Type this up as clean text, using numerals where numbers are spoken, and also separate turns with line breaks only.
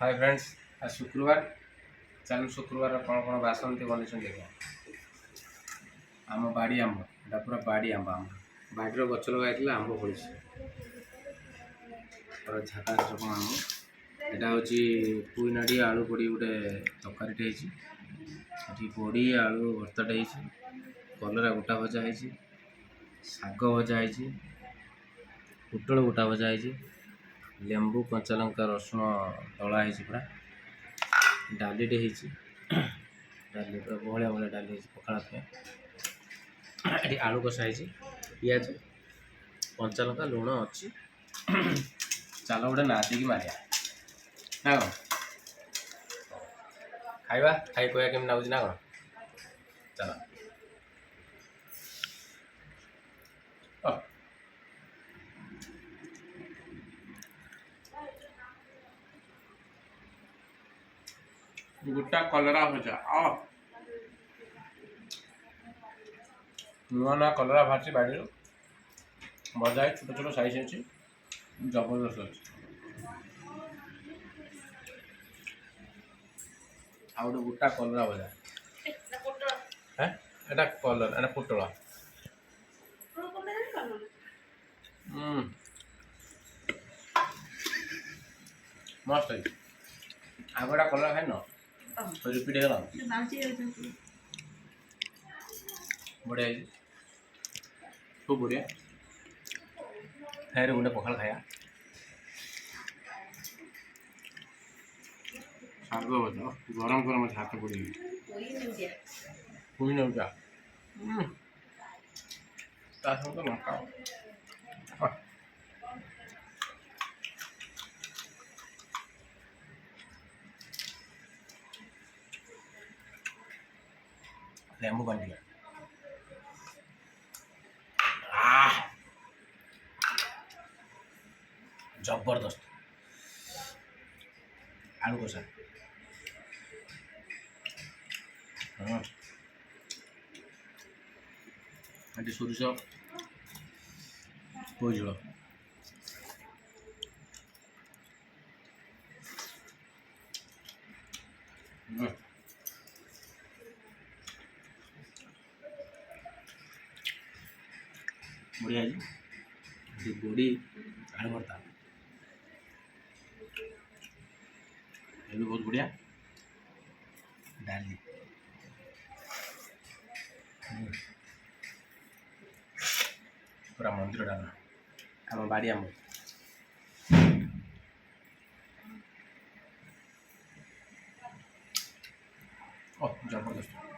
Hi friends, आज शुक्रवार चलो शुक्रवार कौन बासंती बन देखा आम बाड़ी आंब एटा पूरा बाड़ी आंब आम बाड़ी गच लगे आंब फड़ी झाका रकम आम एटा हूँ पुई नाड़ी आलू पड़ी गोटे तरकारीटे बड़ी आलू भर्ताटे कलरा गोटा भजा है शाग भजा है पुटल गोटा भजा है लेंबू कंचा लंका रसुण दला है पूरा डालीटे डाली पूरा बहलिया बहलिया डाली पखाड़ा ये आलू कषा है पिज कंचा लंका लुण अच्छी चलो गोटे नाचिकी मारिया ना कौन खाइबा खाई कह केमी लगुच ना कौन चलो गोटा कलरा भजा नुआ नुआ कलरा बाहर बाड़ी भजा है छोट छोट साइज अच्छी जबरदस्त अच्छी आ गए गोटा कलरा भजा है एटा कलर एटा पुटल मस्त है आगटा कलर खाई न रिपीट हो बढ़िया खूब बढ़िया खाए गोटे पखाल खाया शाग भजा गरम गरम हाथ पड़ी पुई नौजा लंका लेंबू पानी जबरदस्त आलू कषा ये सोरिष पोई झोल बढ़िया बड़ी आलू भर्ता ये भी बहुत बढ़िया डाली पूरा मंदिर डालना आम बाड़ी आम जबरदस्त।